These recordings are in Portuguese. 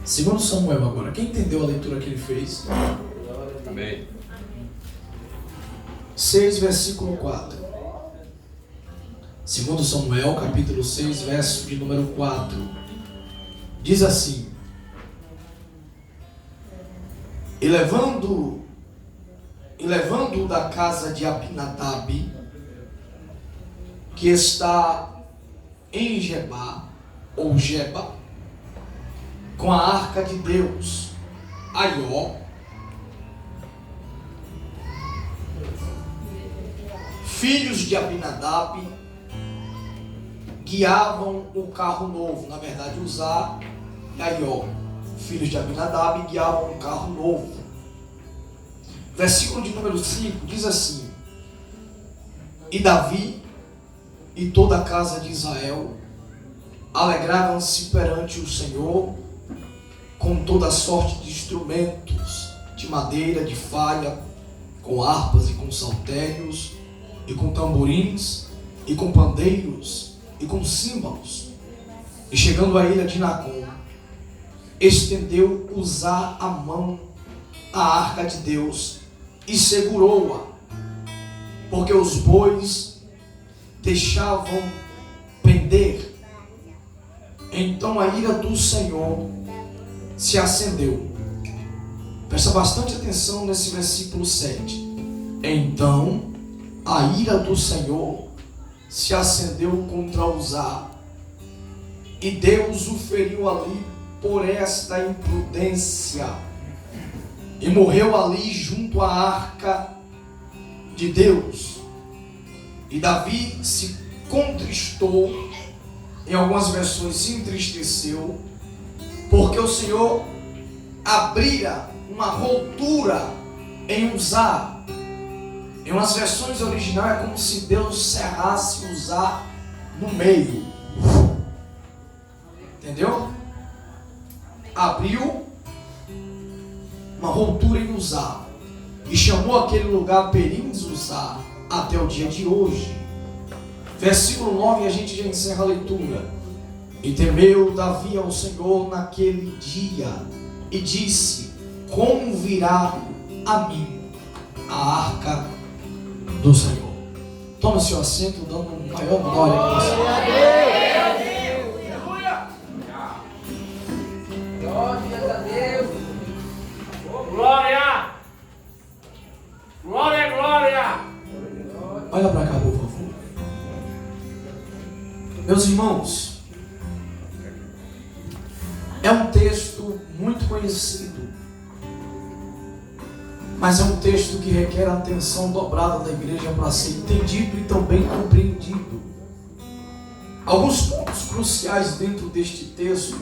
Segundo Samuel agora. Quem entendeu a leitura que ele fez? Amém. 6, versículo 4. Segundo Samuel, capítulo 6, verso de número 4. Diz assim: E levando-o da casa de Abinadab, que está em Gebá, ou Geba, com a arca de Deus, Aió, filhos de Abinadab guiavam o carro novo. Na verdade, Uzá e Aió, filhos de Abinadab, guiavam um carro novo. Versículo de número 5 diz assim: E Davi e toda a casa de Israel alegravam-se perante o Senhor com toda sorte de instrumentos de madeira, de falha, com harpas e com saltérios, e com tamborins, e com pandeiros, e com símbolos. E chegando à ilha de Nacon, estendeu Uzá a mão à arca de Deus e segurou-a, porque os bois deixavam pender. Então a ira do Senhor se acendeu. Presta bastante atenção nesse versículo 7. Então a ira do Senhor se acendeu contra Uzá, e Deus o feriu ali por esta imprudência, e morreu ali junto à arca de Deus. E Davi se contristou, em algumas versões se entristeceu, porque o Senhor abrira uma rotura em Uzá. Em umas versões originais é como se Deus cerrasse Uzá no meio. Entendeu? Abriu uma rotura em Uzá e chamou aquele lugar Perins Uzá até o dia de hoje. Versículo 9, a gente já encerra a leitura. E temeu Davi ao Senhor naquele dia e disse: como virá a mim a arca do Senhor? Toma seu assento, dando maior glória a você. Glória a Deus. Glória! Glória, glória! Olha para cá, por favor. Meus irmãos, é um texto muito conhecido, mas é um texto que requer a atenção dobrada da igreja para ser entendido e também compreendido. Alguns pontos cruciais dentro deste texto,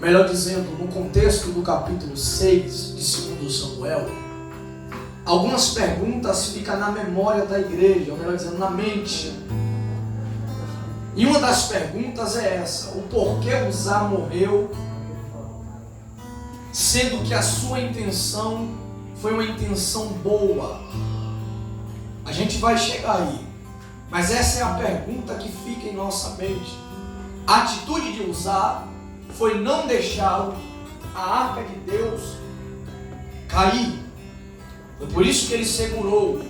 melhor dizendo, no contexto do capítulo 6 de 2 Samuel, algumas perguntas ficam na memória da igreja, ou melhor dizendo, na mente. E uma das perguntas é essa: o porquê Uzá morreu, sendo que a sua intenção foi uma intenção boa? A gente vai chegar aí, mas essa é a pergunta que fica em nossa mente. A atitude de Uzá foi não deixar a arca de Deus cair. Foi por isso que ele segurou.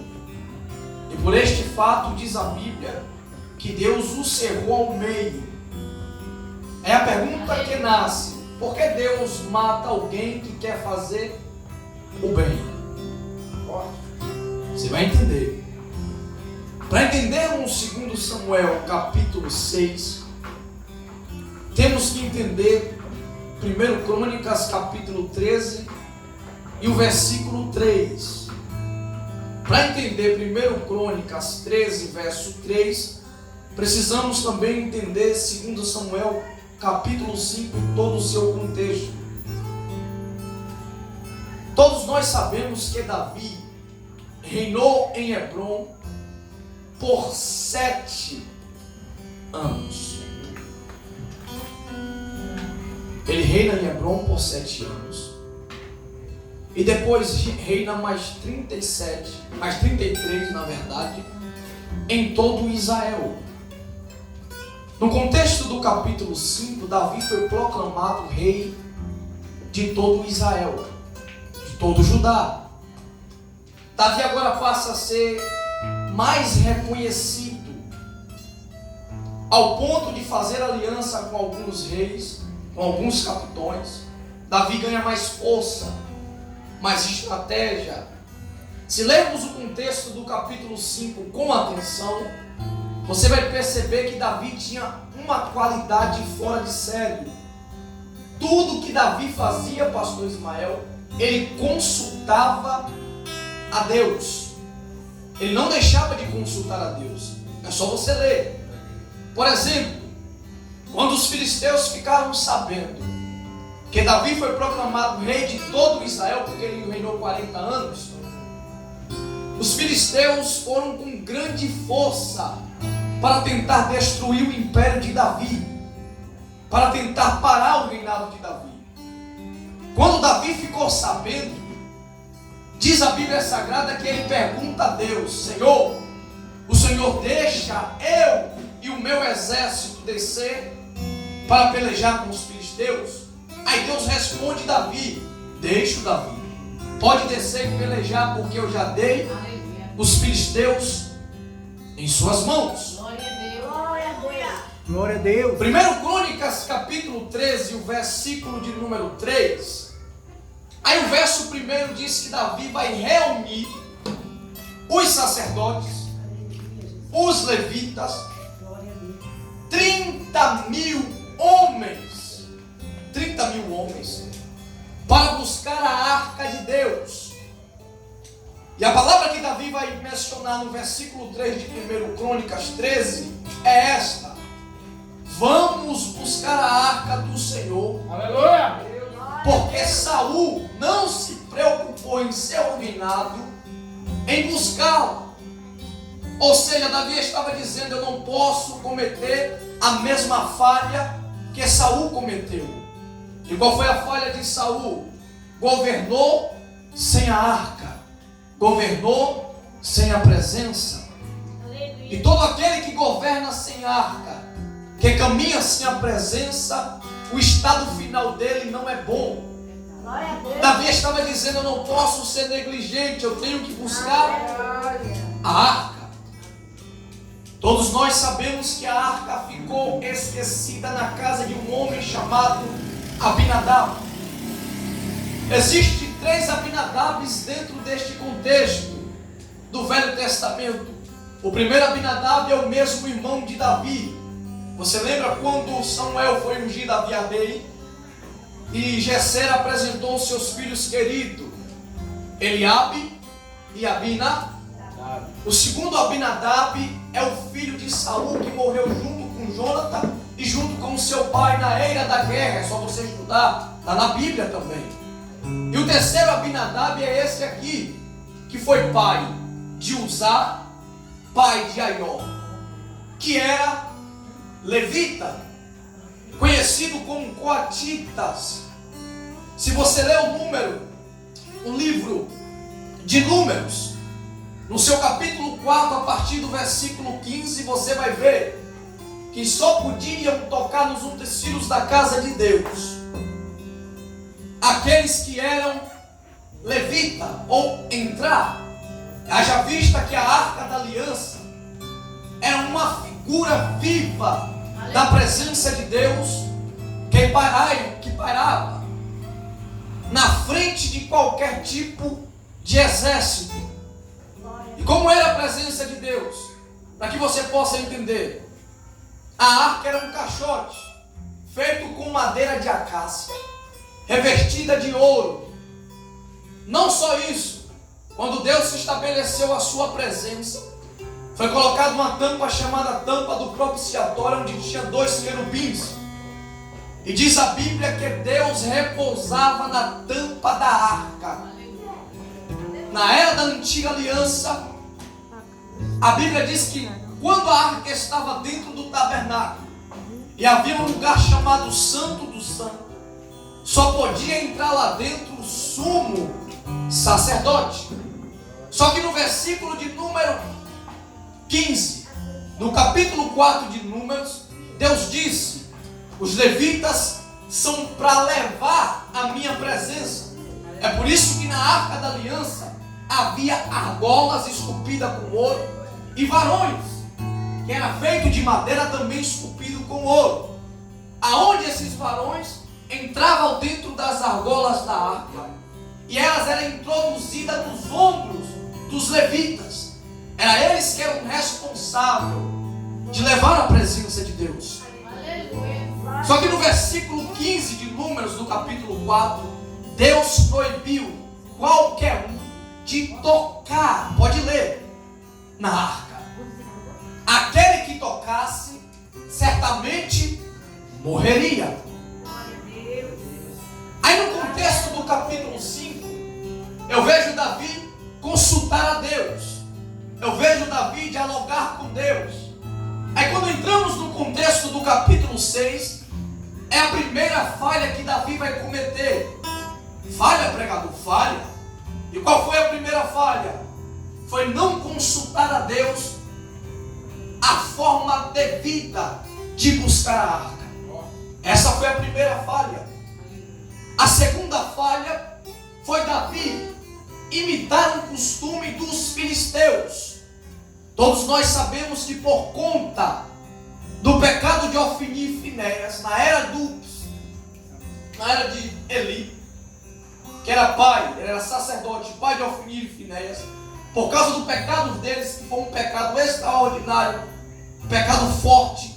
E por este fato diz a Bíblia que Deus o cerrou ao meio. É a pergunta que nasce: por que Deus mata alguém que quer fazer o bem? Você vai entender. Para entendermos 2 Samuel capítulo 6, temos que entender 1 Crônicas capítulo 13 e o versículo 3. Para entender 1 Crônicas 13, verso 3, precisamos também entender 2 Samuel capítulo 5, todo o seu contexto. Todos nós sabemos que Davi reinou em Hebrom por 7 anos. Ele reina em Hebrom por 7 anos. E depois reina mais 37, mais 33 na verdade, em todo Israel. No contexto do capítulo 5, Davi foi proclamado rei de todo Israel, de todo Judá. Davi agora passa a ser mais reconhecido, ao ponto de fazer aliança com alguns reis, com alguns capitões. Davi ganha mais força, mais estratégia. Se lermos o contexto do capítulo 5 com atenção, você vai perceber que Davi tinha uma qualidade fora de série. Tudo que Davi fazia, pastor Ismael, ele consultava a Deus. Ele não deixava de consultar a Deus. É só você ler. Por exemplo, quando os filisteus ficaram sabendo que Davi foi proclamado rei de todo Israel, porque ele reinou 40 anos, os filisteus foram com grande força para tentar destruir o império de Davi, para tentar parar o reinado de Davi. Quando Davi ficou sabendo, diz a Bíblia Sagrada que ele pergunta a Deus: Senhor, o Senhor deixa eu e o meu exército descer para pelejar com os filisteus? Aí Deus responde Davi: deixa Davi, pode descer e pelejar, porque eu já dei os filisteus em suas mãos. Glória a Deus. 1 Crônicas capítulo 13, o versículo de número 3. Aí o verso 1 diz que Davi vai reunir os sacerdotes, os levitas, 30.000 homens, 30.000 homens, para buscar a arca de Deus. E a palavra que Davi vai mencionar no versículo 3 de 1 Crônicas 13 é esta: vamos buscar a arca do Senhor. Aleluia. Porque Saul não se preocupou em seu reinado em buscá-la. Ou seja, Davi estava dizendo: eu não posso cometer a mesma falha que Saul cometeu. E qual foi a falha de Saul? Governou sem a arca, governou sem a presença. E todo aquele que governa sem a arca, que caminha sem a presença, o estado final dele não é bom. Davi estava dizendo: eu não posso ser negligente, eu tenho que buscar a arca. Todos nós sabemos que a arca ficou esquecida na casa de um homem chamado Abinadab. Existem 3 Abinadabs dentro deste contexto do Velho Testamento. O primeiro Abinadab é o mesmo irmão de Davi. Você lembra quando Samuel foi ungir Davi a rei e Jessé apresentou seus filhos queridos, Eliabe e Abinadab? O segundo Abinadab é o filho de Saul, que morreu junto com Jonathan e junto com seu pai na eira da guerra. É só você estudar, está na Bíblia também. E o terceiro Abinadab é esse aqui, que foi pai de Uzá, pai de Aió, que era levita, conhecido como coatitas. Se você ler o livro de Números, no seu capítulo 4, a partir do versículo 15, você vai ver que só podiam tocar nos utensílios da casa de Deus aqueles que eram levita, ou entrar. Haja vista que a arca da aliança era uma figura viva da presença de Deus que pairava na frente de qualquer tipo de exército. E como era a presença de Deus? Para que você possa entender, a arca era um caixote feito com madeira de acácia, revestida de ouro. Não só isso, quando Deus estabeleceu a sua presença, foi colocada uma tampa chamada tampa do propiciatório, onde tinha 2 querubins. E diz a Bíblia que Deus repousava na tampa da arca. Na era da antiga aliança, a Bíblia diz que quando a arca estava dentro do tabernáculo e havia um lugar chamado Santo dos Santos, só podia entrar lá dentro o sumo sacerdote. Só que no versículo de número 15, no capítulo 4 de Números, Deus disse: os levitas são para levar a minha presença. É por isso que na Arca da Aliança havia argolas esculpidas com ouro e varões, que era feito de madeira também esculpido com ouro. Aonde esses varões entravam dentro das argolas da arca e elas eram introduzidas nos ombros dos levitas. Era eles que eram responsáveis de levar a presença de Deus. Só que no versículo 15 de Números, do capítulo 4, Deus proibiu qualquer um de tocar, pode ler, na arca. Aquele que tocasse, certamente morreria. Aí no contexto do capítulo 5, eu vejo Davi consultar a Deus. Eu vejo Davi dialogar com Deus. Aí quando entramos no contexto do capítulo 6, é a primeira falha que Davi vai cometer. Falha, pregador? Falha. E qual foi a primeira falha? Foi não consultar a Deus a forma devida de buscar a arca. Essa foi a primeira falha. A segunda falha foi Davi imitar um costume dos filisteus. Todos nós sabemos que por conta do pecado de Ofni e Finéias, na era de Eli, que era pai, ele era sacerdote, pai de Ofni e Finéias, por causa do pecado deles, que foi um pecado extraordinário, um pecado forte,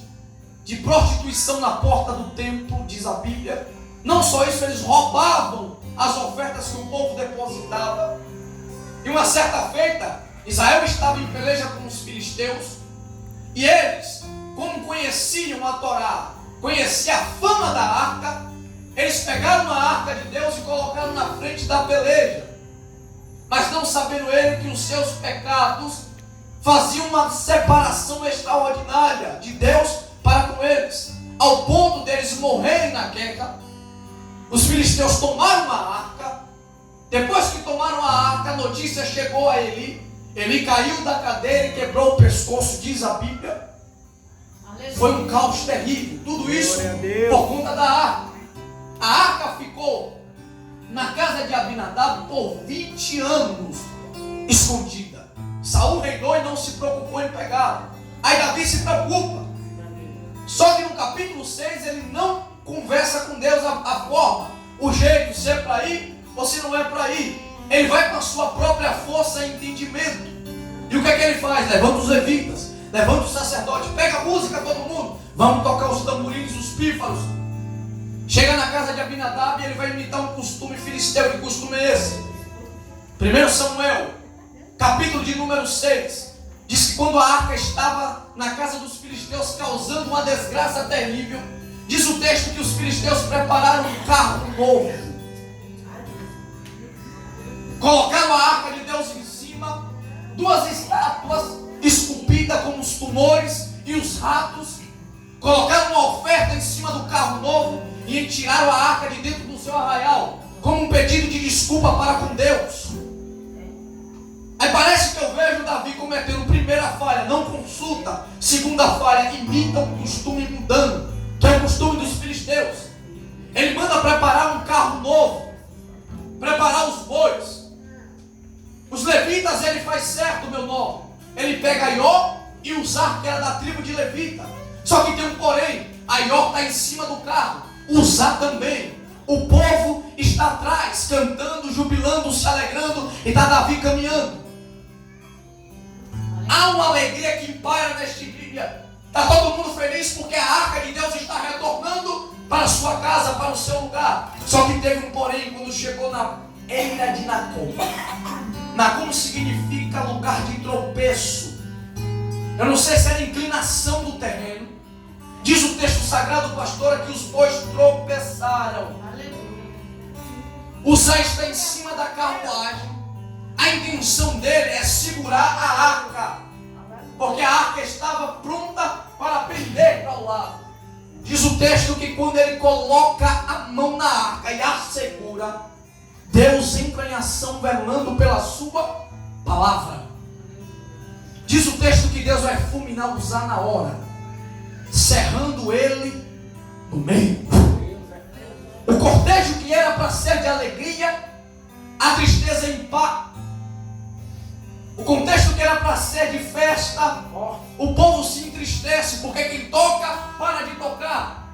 de prostituição na porta do templo, diz a Bíblia. Não só isso, eles roubavam as ofertas que o povo depositava. E uma certa feita, Israel estava em peleja com os filisteus, e eles, como conheciam a Torá, conheciam a fama da arca, eles pegaram a arca de Deus e colocaram na frente da peleja. Mas não sabendo ele que os seus pecados faziam uma separação extraordinária de Deus para com eles, ao ponto deles morrerem na guerra. Os filisteus tomaram a arca. Depois que tomaram a arca, a notícia chegou a Eli. Eli caiu da cadeira e quebrou o pescoço, diz a Bíblia. Foi um caos terrível. Tudo isso por conta da arca. A arca ficou na casa de Abinadab por 20 anos escondida. Saul reinou e não se preocupou em pegá-la. Aí Davi se preocupa. Só que no capítulo 6 ele não conversa com Deus a forma, o jeito, se é para ir ou se não é para ir. Ele vai com a sua própria força e entendimento. E o que é que ele faz? Levanta os levitas, levanta os sacerdotes, pega a música todo mundo, vamos tocar os tamborins, os pífaros. Chega na casa de Abinadab e ele vai imitar um costume filisteu. Que costume é esse? 1 Samuel, capítulo de número 6, diz que quando a arca estava na casa dos filisteus causando uma desgraça terrível, diz o texto que os filisteus prepararam um carro novo, colocaram a arca de Deus em cima, 2 estátuas esculpidas como os tumores e os ratos, colocaram uma oferta em cima do carro novo e tiraram a arca de dentro do seu arraial, como um pedido de desculpa para com Deus. Aí parece que eu vejo Davi cometendo primeira falha, não consulta. Segunda falha, imita um costume mundano, que é o costume dos filisteus. Ele manda preparar um carro novo, preparar os bois. Os levitas ele faz certo, meu nome. Ele pega Ió e Uzá, que era da tribo de Levita. Só que tem um porém, a Ió está em cima do carro, Uzá também. O povo está atrás, cantando, jubilando, se alegrando, e está Davi caminhando. Há uma alegria que paira neste dia. Está todo mundo feliz porque a arca de Deus está retornando para a sua casa, para o seu lugar. Só que teve um porém quando chegou na eira de Nacon. Nacon significa lugar de tropeço. Eu não sei se era inclinação do terreno. Diz o texto sagrado, pastora, que os bois tropeçaram. Uzá está em cima da carruagem. A intenção dele é segurar a arca, porque a arca estava pronta para pender para o lado. Diz o texto que quando ele coloca a mão na arca e a segura, Deus entra em ação velando pela sua palavra. Diz o texto que Deus vai fulminar Uzá na hora. cerrando ele no meio. O cortejo que era para ser de alegria, a tristeza empata. O contexto que era para ser de festa, o povo se entristece, porque quem toca, para de tocar.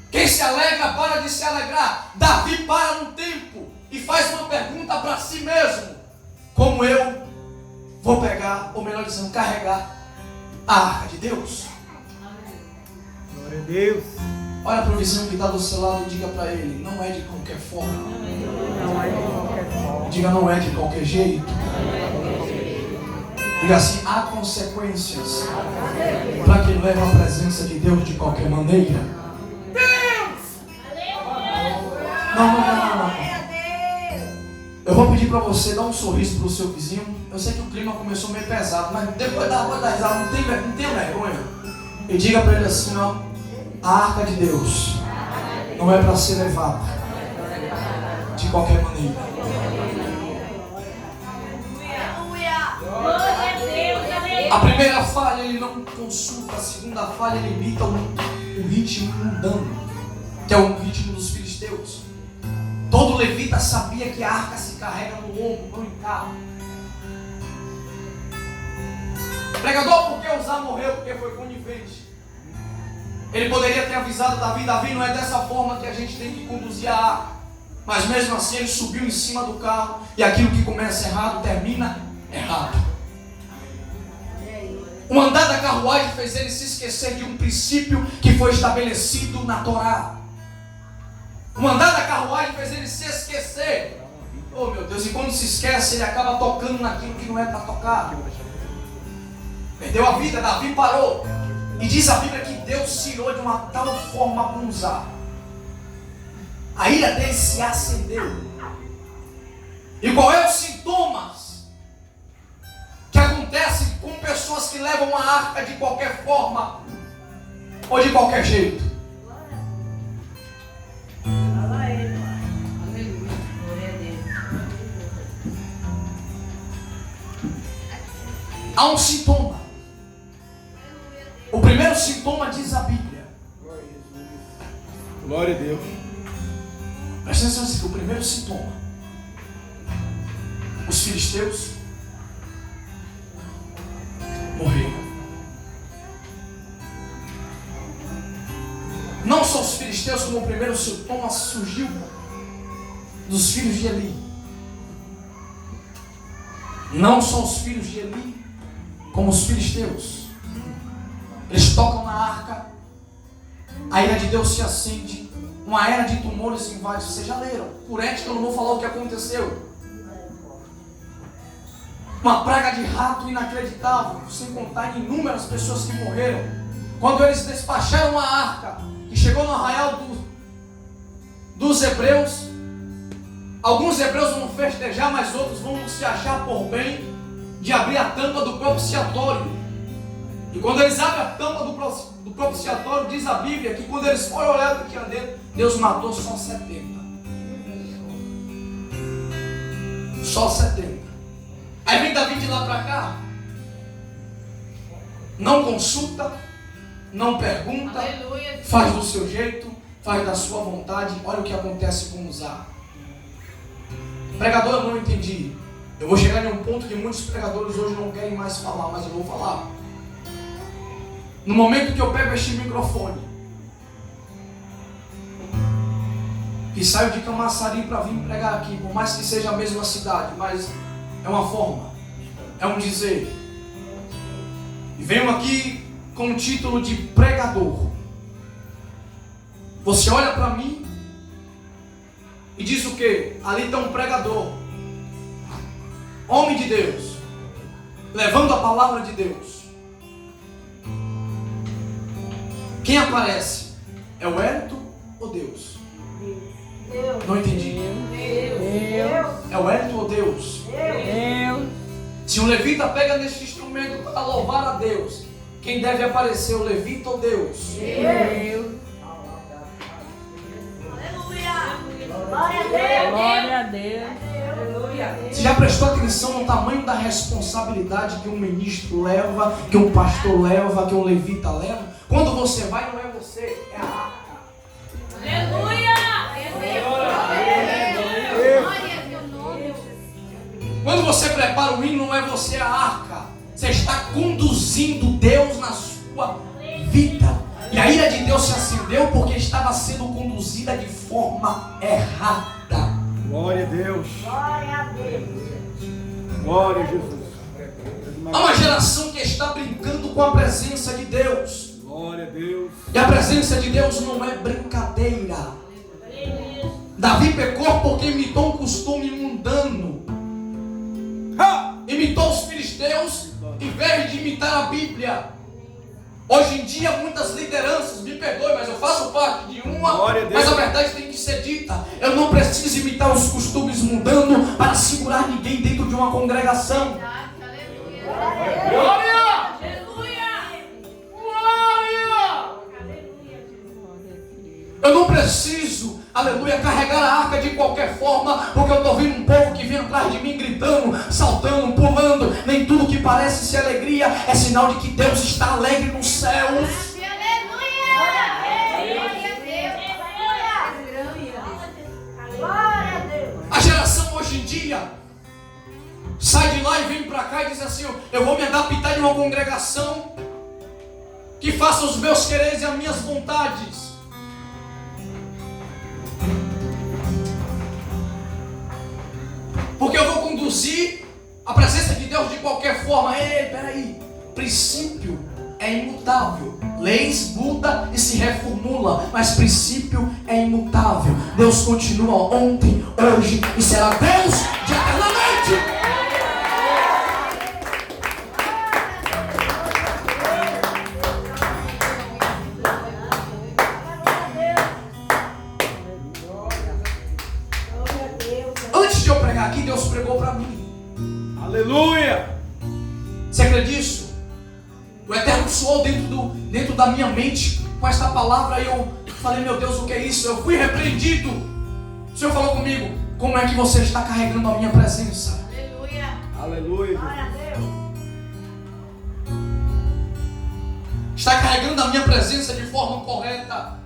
Quem se alegra, para de se alegrar. Davi para no tempo e faz uma pergunta para si mesmo: como eu vou pegar, ou melhor dizendo, carregar a arca de Deus? Glória a Deus. Olha para o vizinho que está do seu lado e diga para ele: não é de qualquer forma. Não é de qualquer forma. Diga: não é de qualquer jeito. Diga assim: há consequências para quem leva a presença de Deus de qualquer maneira. Não. Eu vou pedir para você dar um sorriso para o seu vizinho. Eu sei que o clima começou meio pesado, mas depois da risada, não tenha vergonha. E diga para ele assim: ó, a arca de Deus não é para ser levada de qualquer maneira. A primeira falha, ele não consulta. A segunda falha, ele imita o ritmo mundano, que é o ritmo dos filisteus. Todo levita sabia que a arca se carrega no ombro, não em carro. Pregador, por que Uzá morreu? Porque foi conivente. Ele poderia ter avisado Davi: Davi, não é dessa forma que a gente tem que conduzir a arca. Mas mesmo assim ele subiu em cima do carro, e aquilo que começa errado termina errado. O andar da carruagem fez ele se esquecer de um princípio que foi estabelecido na Torá. O andar da carruagem fez ele se esquecer. Oh meu Deus, e quando se esquece, ele acaba tocando naquilo que não é para tocar. Perdeu a vida, Davi parou. E diz a Bíblia que Deus se irou de uma tal forma para Uzá. A ira dele se acendeu. E qual é os sintomas que acontecem com pessoas que levam a arca de qualquer forma ou de qualquer jeito? Há um sintoma. O primeiro sintoma diz a Bíblia. Glória a Deus. Presta atenção nisso, o primeiro sintoma. Os filisteus morreram. Não só os filisteus, como o primeiro sintoma surgiu dos filhos de Eli. Não só os filhos de Eli, como os filisteus. Eles tocam na arca, a ira de Deus se acende, uma era de tumores invade. Vocês já leram? Por ética eu não vou falar o que aconteceu. Uma praga de rato inacreditável, sem contar inúmeras pessoas que morreram. Quando eles despacharam a arca, que chegou no arraial dos hebreus, alguns hebreus vão festejar, mas outros vão se achar por bem de abrir a tampa do propiciatório. E quando eles abrem a tampa do propiciatório, diz a Bíblia que quando eles foram olhar o que tinha dentro, Deus matou só 70. Só 70. Aí vem Davi de lá para cá, não consulta, não pergunta, aleluia, faz do seu jeito, faz da sua vontade. Olha o que acontece com Uzá. Pregador, eu não entendi. Eu vou chegar em um ponto que muitos pregadores hoje não querem mais falar, mas eu vou falar. No momento que eu pego este microfone e saio de Camaçari para vir pregar aqui, por mais que seja a mesma cidade, mas é uma forma, é um dizer. E venho aqui com o título de pregador. Você olha para mim e diz o quê? Ali está um pregador, homem de Deus, levando a palavra de Deus. Quem aparece? É o Hélito ou Deus? Deus. Não entendi. Deus. É o Hélito ou Deus? Deus. Se um levita pega neste instrumento para louvar a Deus, quem deve aparecer, o levita ou Deus? Deus. Glória a Deus. Você já prestou atenção no tamanho da responsabilidade que um ministro leva, que um pastor leva, que um levita leva? Quando você vai, não é você, é a arca. Aleluia! Quando você prepara o hino, não é você, é a arca. Você está conduzindo Deus na sua vida. E a ira de Deus se acendeu porque estava sendo conduzida de forma errada. Glória a Deus. Glória a Deus. Glória a Jesus. Há uma geração que está brincando com a presença de Deus. Glória a Deus. E a presença de Deus não é brincadeira. Davi pecou porque imitou um costume mundano. Imitou os filisteus em vez de imitar a Bíblia. Hoje em dia muitas lideranças, me perdoe, mas eu faço parte de uma, Glória a Deus. mas a verdade tem que ser dita. Eu não preciso imitar os costumes mundanos para segurar ninguém dentro de uma congregação. Glória! Eu não preciso, aleluia, carregar a arca de qualquer forma, porque eu estou vendo um povo que vem atrás de mim gritando, saltando, pulando. Nem tudo que parece ser alegria é sinal de que Deus está alegre nos céus. A geração hoje em dia sai de lá e vem para cá e diz assim: eu vou me adaptar de uma congregação que faça os meus quereres e as minhas vontades. Porque eu vou conduzir a presença de Deus de qualquer forma. Ei, peraí. Princípio é imutável. Leis muda e se reformula, mas princípio é imutável. Deus continua ontem, hoje e será Deus de eternamente. Antes de eu pregar aqui, Deus pregou para mim. Aleluia. Você acredita nisso? O Eterno soou dentro da minha mente com esta palavra e eu falei: meu Deus, o que é isso? Eu fui repreendido. O Senhor falou comigo: como é que você está carregando a minha presença? Aleluia. Está carregando a minha presença de forma correta?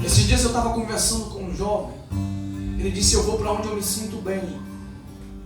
Esses dias eu estava conversando com um jovem. Ele disse: eu vou para onde eu me sinto bem.